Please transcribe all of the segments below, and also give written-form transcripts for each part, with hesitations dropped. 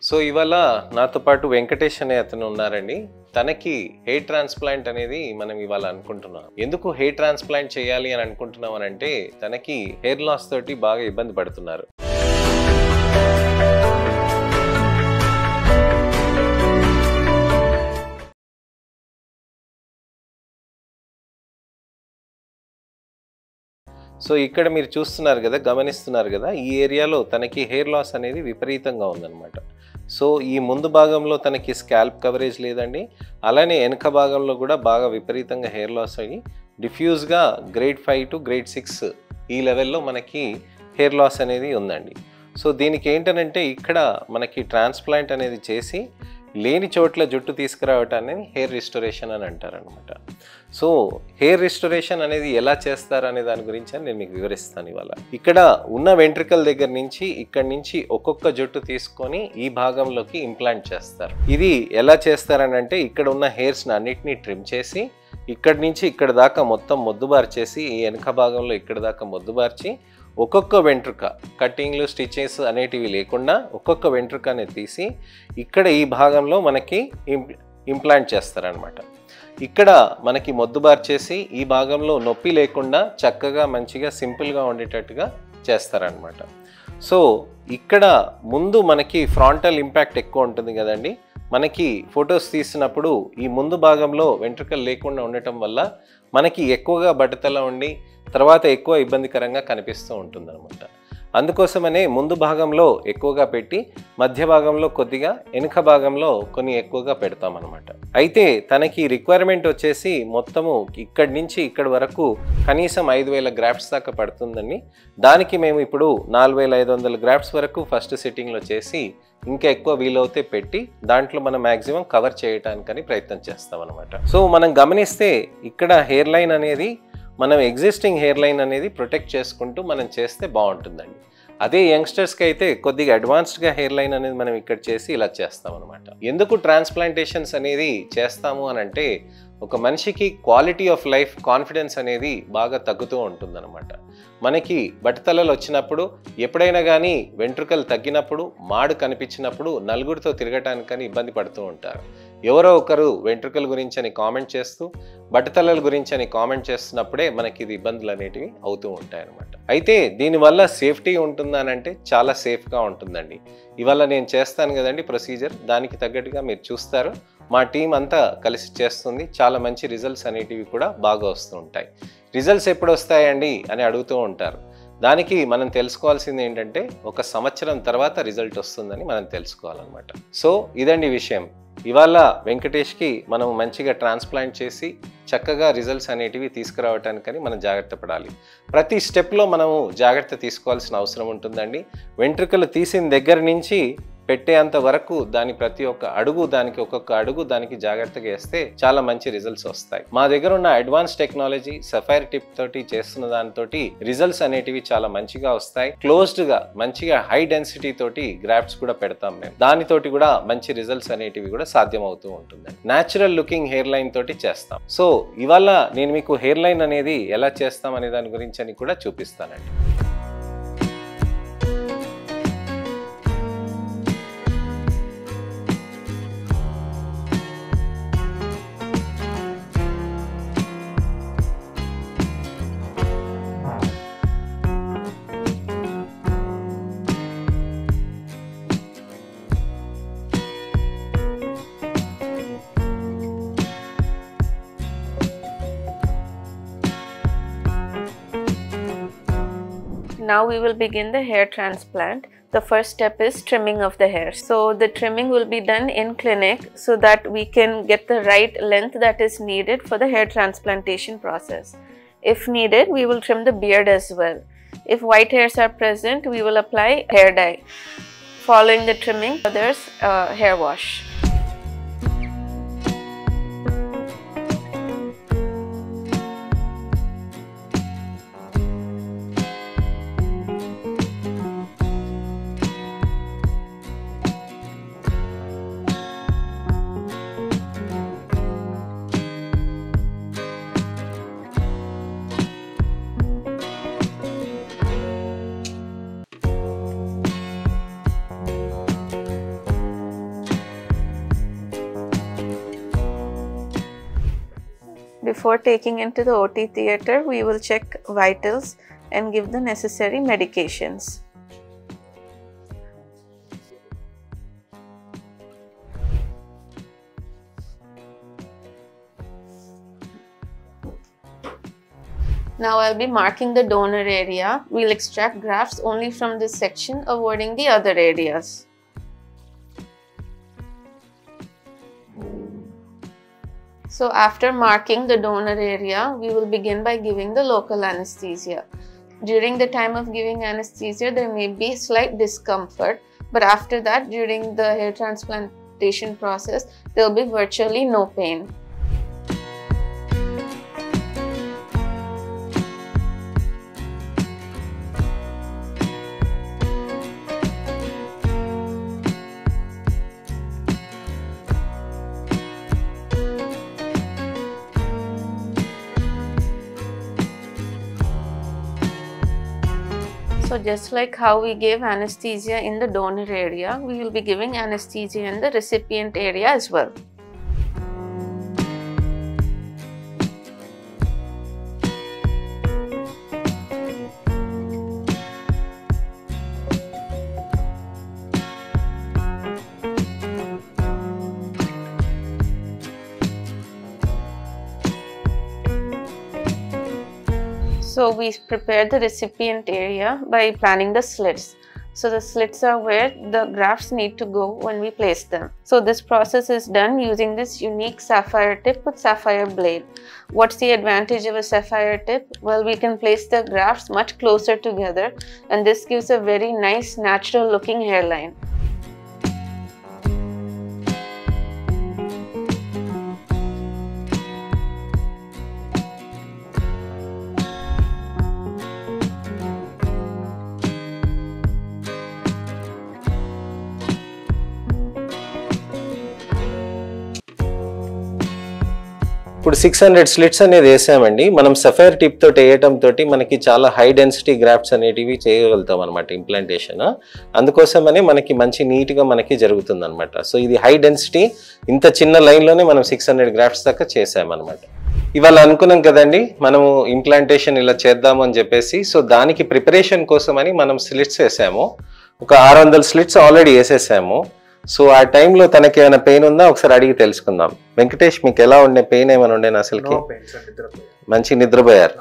So ఇవాళ నాతో పాటు వెంకటేష్ అనే అతను ఉన్నారండి. తనకి హెయిర్ ట్రాన్స్ప్లాంట్ అనేది మనం ఇవాళ అనుకుంటున్నాం. ఎందుకు హెయిర్ ట్రాన్స్ప్లాంట్ చేయాలి అని అనుకుంటున్నాం అని అంటే తనకి హెయిర్ లాస్ తోటి బాగా ఇబ్బంది పడుతున్నారు. సో ఇక్కడ మీరు చూస్తున్నారు కదా, గమనిస్తున్నారు కదా, ఈ ఏరియాలో తనకి హెయిర్ లాస్ అనేది విపరీతంగా ఉందన్నమాట. సో ఈ ముందు భాగంలో తనకి స్కాల్ప్ కవరేజ్ లేదండి, అలానే వెనక భాగంలో కూడా బాగా విపరీతంగా హెయిర్ లాస్ అయ్యి డిఫ్యూజ్గా గ్రేడ్ 5 టు గ్రేడ్ 6 ఈ లెవెల్లో మనకి హెయిర్ లాస్ అనేది ఉందండి. సో దీనికి ఏంటనంటే ఇక్కడ మనకి ట్రాన్స్ప్లాంట్ అనేది చేసి లేని చోట్ల జుట్టు తీసుకురావటాన్ని హెయిర్ రిస్టోరేషన్ అని అంటారనమాట. సో హెయిర్ రిస్టోరేషన్ అనేది ఎలా చేస్తారు అనే దాని గురించి నేను మీకు వివరిస్తాను ఇవాళ. ఇక్కడ ఉన్న వెంట్రికల్ దగ్గర నుంచి ఇక్కడి నుంచి ఒక్కొక్క జుట్టు తీసుకొని ఈ భాగంలోకి ఇంప్లాంట్ చేస్తారు. ఇది ఎలా చేస్తారని అంటే ఇక్కడ ఉన్న హెయిర్స్ని అన్నిటినీ ట్రిమ్ చేసి ఇక్కడి నుంచి ఇక్కడ దాకా మొత్తం మొద్దుబార్చేసి ఈ వెనక భాగంలో ఇక్కడ దాకా మొద్దుబార్చి ఒక్కొక్క వెంట్రుక కట్టింగ్లు స్టిచెస్ అనేటివి లేకుండా ఒక్కొక్క వెంట్రుకని తీసి ఇక్కడ ఈ భాగంలో మనకి ఇంప్లాంట్ చేస్తారనమాట. ఇక్కడ మనకి మొద్దుబార్చేసి ఈ భాగంలో నొప్పి లేకుండా చక్కగా మంచిగా సింపుల్గా ఉండేటట్టుగా చేస్తారనమాట. సో ఇక్కడ ముందు మనకి ఫ్రాంటల్ ఇంపాక్ట్ ఎక్కువ ఉంటుంది కదండి. మనకి ఫొటోస్ తీసినప్పుడు ఈ ముందు భాగంలో వెంట్రుకలు లేకుండా ఉండటం వల్ల మనకి ఎక్కువగా బట్టతల ఉండి తర్వాత ఎక్కువ ఇబ్బందికరంగా కనిపిస్తూ ఉంటుందన్నమాట. అందుకోసమనే ముందు భాగంలో ఎక్కువగా పెట్టి మధ్య భాగంలో కొద్దిగా వెనుక భాగంలో కొన్ని ఎక్కువగా పెడతామన్నమాట. అయితే తనకి రిక్వైర్మెంట్ వచ్చేసి మొత్తము ఇక్కడి నుంచి ఇక్కడి వరకు కనీసం 5000 గ్రాఫ్ట్స్ దాకా పడుతుందండి. దానికి మేము ఇప్పుడు 4500 గ్రాఫ్ట్స్ వరకు ఫస్ట్ సిట్టింగ్లో చేసి ఇంకా ఎక్కువ వీలవుతే పెట్టి దాంట్లో మనం మ్యాక్సిమం కవర్ చేయడానికని ప్రయత్నం చేస్తాం అనమాట. సో మనం గమనిస్తే ఇక్కడ హెయిర్ లైన్ అనేది మనం ఎగ్జిస్టింగ్ హెయిర్ లైన్ అనేది ప్రొటెక్ట్ చేసుకుంటూ మనం చేస్తే బాగుంటుందండి. అదే యంగ్స్టర్స్కి అయితే కొద్దిగా అడ్వాన్స్డ్గా హెయిర్ లైన్ అనేది మనం ఇక్కడ చేసి ఇలా చేస్తాం అనమాట. ఎందుకు ట్రాన్స్ప్లాంటేషన్స్ అనేది చేస్తాము అని అంటే ఒక మనిషికి క్వాలిటీ ఆఫ్ లైఫ్ కాన్ఫిడెన్స్ అనేది బాగా తగ్గుతూ ఉంటుందన్నమాట. మనకి బట్టతలలు వచ్చినప్పుడు ఎప్పుడైనా కానీ వెంట్రుకలు తగ్గినప్పుడు మాడు కనిపించినప్పుడు నలుగురితో తిరగటానికని ఇబ్బంది పడుతూ ఉంటారు. ఎవరో ఒకరు వెంట్రుకల గురించి అని కామెంట్ చేస్తూ బట్టతలల గురించి అని కామెంట్ చేస్తున్నప్పుడే మనకి ఇది ఇబ్బందులు అనేటివి అవుతూ ఉంటాయన్నమాట. అయితే దీనివల్ల సేఫ్టీ ఉంటుందా అని అంటే చాలా సేఫ్గా ఉంటుందండి. ఇవాళ నేను చేస్తాను కదండి ప్రొసీజర్, దానికి తగ్గట్టుగా మీరు చూస్తారు. మా టీం అంతా కలిసి చేస్తుంది. చాలా మంచి రిజల్ట్స్ అనేటివి కూడా బాగా వస్తూ ఉంటాయి. రిజల్ట్స్ ఎప్పుడు వస్తాయండి అని అడుగుతూ ఉంటారు. దానికి మనం తెలుసుకోవాల్సింది ఏంటంటే 1 సంవత్సరం తర్వాత రిజల్ట్ వస్తుందని మనం తెలుసుకోవాలన్నమాట. సో ఇదండి విషయం. ఇవాళ వెంకటేష్కి మనం మంచిగా ట్రాన్స్ప్లాంట్ చేసి చక్కగా రిజల్ట్స్ అనేటివి తీసుకురావటానికని మనం జాగ్రత్త పడాలి. ప్రతి స్టెప్లో మనము జాగ్రత్త తీసుకోవాల్సిన అవసరం ఉంటుందండి. వెంట్రుకలు తీసిన దగ్గర నుంచి పెట్టేంత వరకు దాని ప్రతి ఒక్క అడుగు దానికి ఒక్కొక్క అడుగు దానికి జాగ్రత్తగా వేస్తే చాలా మంచి రిజల్ట్స్ వస్తాయి. మా దగ్గర ఉన్న అడ్వాన్స్ టెక్నాలజీ సఫైర్ టిప్ తోటి చేస్తున్న దానితోటి రిజల్ట్స్ అనేటివి చాలా మంచిగా వస్తాయి. క్లోజ్డ్ గా మంచిగా హై డెన్సిటీ తోటి గ్రాఫ్ట్స్ కూడా పెడతాం మేము. దానితోటి కూడా మంచి రిజల్ట్స్ అనేటివి కూడా సాధ్యం అవుతూ ఉంటుంది. న్యాచురల్ లుకింగ్ హెయిర్ లైన్ తోటి చేస్తాం. సో ఇవాళ నేను మీకు హెయిర్ లైన్ అనేది ఎలా చేస్తాం అనే దాని గురించి అని కూడా చూపిస్తానండి. Now we will begin the hair transplant. The first step is trimming of the hair. So the trimming will be done in clinic so that we can get the right length that is needed for the hair transplantation process. If needed, we will trim the beard as well. If white hairs are present, we will apply hair dye. Following the trimming, there's hair wash. Before taking into the OT theatre, we will check vitals and give the necessary medications. Now I'll be marking the donor area. We'll extract grafts only from this section, avoiding the other areas. So after marking the donor area, we will begin by giving the local anesthesia. During the time of giving anesthesia, there may be slight discomfort, but after that, during the hair transplantation process, there will be virtually no pain. So just like how we gave anesthesia in the donor area, we will be giving anesthesia in the recipient area as well. So we prepare the recipient area by planning the slits. So the slits are where the grafts need to go when we place them. So this process is done using this unique sapphire tip with sapphire blade. What's the advantage of a sapphire tip? Well, we can place the grafts much closer together, and this gives a very nice natural looking hairline. ఇప్పుడు 600 slits అనేది వేసామండి. మనం sapphire tip తోటి వేయటం తోటి మనకి చాలా high density grafts అనేటివి చేయగలుగుతాం అనమాట ఇంప్లాంటేషన్. అందుకోసమనే మనకి మంచి నీట్గా మనకి జరుగుతుంది అనమాట. సో ఇది హై డెన్సిటీ, ఇంత చిన్న లైన్లోనే మనం 600 గ్రాఫ్ట్స్ దాకా చేసామన్నమాట. ఇవాళ అనుకున్నాం కదండి మనము ఇంప్లాంటేషన్ ఇలా చేద్దాము అని చెప్పేసి. సో దానికి ప్రిపరేషన్ కోసమని మనం స్లిట్స్ వేసాము. ఒక 600 స్లిట్స్ ఆల్రెడీ వేసేసాము. సో ఆ టైంలో తనకి ఏమైనా పెయిన్ ఉందా ఒకసారి అడిగి తెలుసుకుందాం. వెంకటేష్, మీకు ఎలా ఉండే, పెయిన్ ఏమైనా ఉండేనా అసలుకి? మంచి నిద్రపోయారు.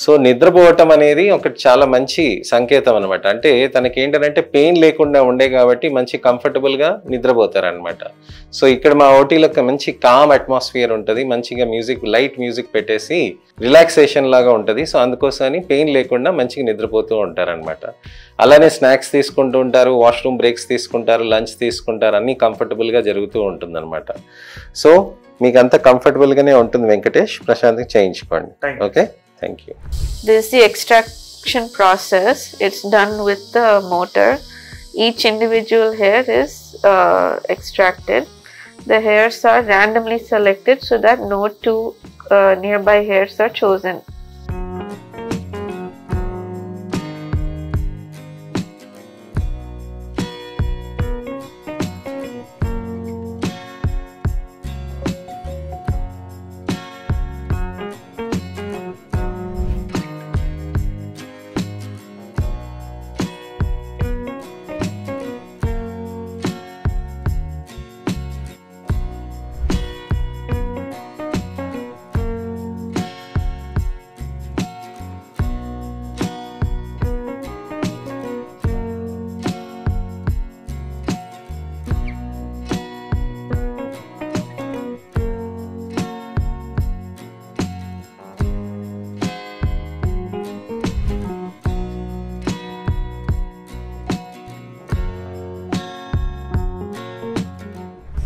సో నిద్రపోవటం అనేది ఒకటి చాలా మంచి సంకేతం అనమాట. అంటే తనకి ఏంటంటే పెయిన్ లేకుండా ఉండే కాబట్టి మంచి కంఫర్టబుల్గా నిద్రపోతారు అనమాట. సో ఇక్కడ మా ఓటీలో మంచి కామ్ అట్మాస్ఫియర్ ఉంటుంది, మంచిగా మ్యూజిక్, లైట్ మ్యూజిక్ పెట్టేసి రిలాక్సేషన్ లాగా ఉంటుంది. సో అందుకోసమని పెయిన్ లేకుండా మంచిగా నిద్రపోతూ ఉంటారనమాట. అలానే స్నాక్స్ తీసుకుంటూ ఉంటారు, వాష్రూమ్ బ్రేక్స్ తీసుకుంటారు, లంచ్ తీసుకుంటారు, అన్నీ కంఫర్టబుల్గా జరుగుతూ ఉంటుంది అనమాట. సో మీకు అంతా కంఫర్టబుల్గానే ఉంటుంది వెంకటేష్, ప్రశాంతంగా చేయించుకోండి. Okay, thank you. This is the extraction process. It's done with the motor. Each individual hair is extracted. The hairs are randomly selected so that no two nearby hairs are chosen.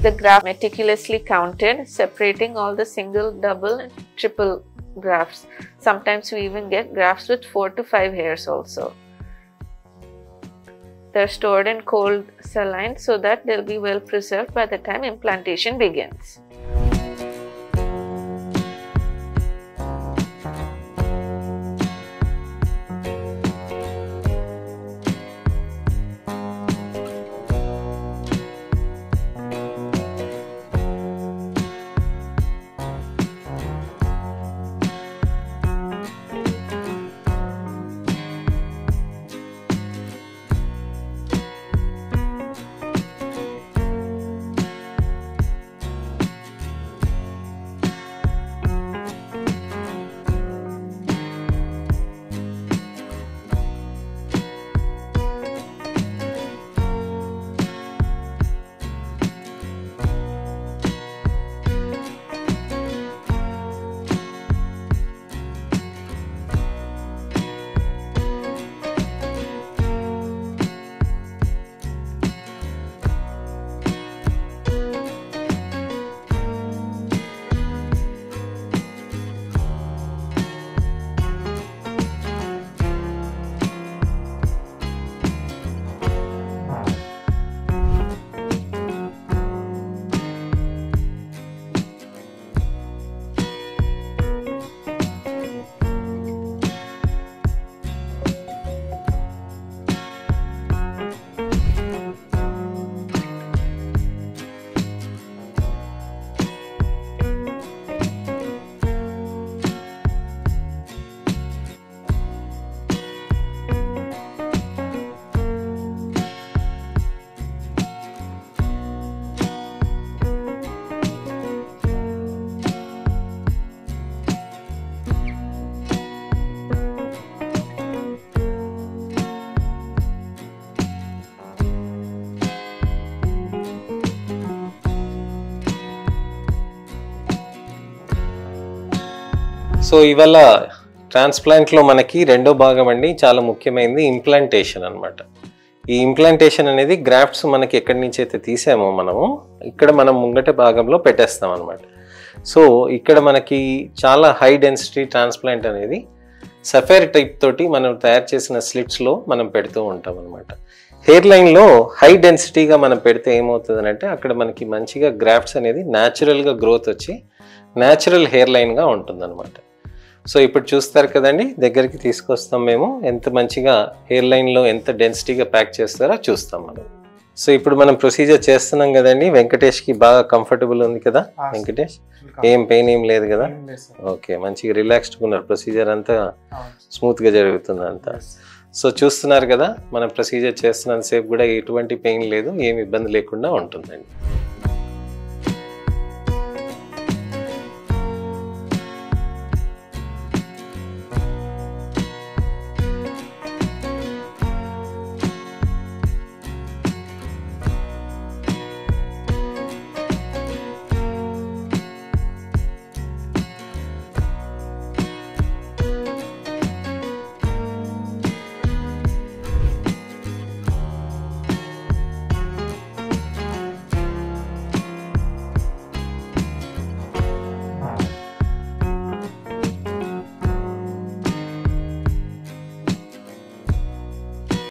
The graft meticulously counted, separating all the single, double and triple grafts. Sometimes we even get grafts with 4 to 5 hairs also. They're stored in cold saline so that they'll be well preserved by the time implantation begins. So ఇవాళ ట్రాన్స్ప్లాంట్లో మనకి రెండో భాగం అండి, చాలా ముఖ్యమైనది implantation అన్నమాట. ఈ implantation అనేది గ్రాఫ్ట్స్ మనకి ఎక్కడి నుంచి అయితే తీసామో మనము ఇక్కడ మనం ముంగట భాగంలో పెట్టేస్తాం అనమాట. సో ఇక్కడ మనకి చాలా హై డెన్సిటీ ట్రాన్స్ప్లాంట్ అనేది సఫైర్ టైప్ తోటి మనం తయారు చేసిన స్లిట్స్లో మనం పెడుతూ ఉంటాం అనమాట. హెయిర్ లైన్లో హై డెన్సిటీగా మనం పెడితే ఏమవుతుంది అంటే అక్కడ మనకి మంచిగా గ్రాఫ్ట్స్ అనేది న్యాచురల్గా గ్రోత్ వచ్చి న్యాచురల్ హెయిర్ లైన్గా ఉంటుంది అనమాట. సో ఇప్పుడు చూస్తారు కదండి, దగ్గరికి తీసుకొస్తాం మేము, ఎంత మంచిగా హెయిర్ లైన్లో ఎంత డెన్సిటీగా ప్యాక్ చేస్తారో చూస్తాం మనం. సో ఇప్పుడు మనం ప్రొసీజర్ చేస్తున్నాం కదండి. వెంకటేష్కి బాగా కంఫర్టబుల్ ఉంది కదా వెంకటేష్? ఏం పెయిన్ ఏం లేదు కదా? ఓకే, మంచిగా రిలాక్స్డ్గా ఉన్నారు. ప్రొసీజర్ అంతా స్మూత్గా జరుగుతుంది అంతా. సో చూస్తున్నారు కదా, మనం ప్రొసీజర్ చేస్తున్నంతసేపు కూడా ఎటువంటి పెయిన్ లేదు, ఏమి ఇబ్బంది లేకుండా ఉంటుందండి.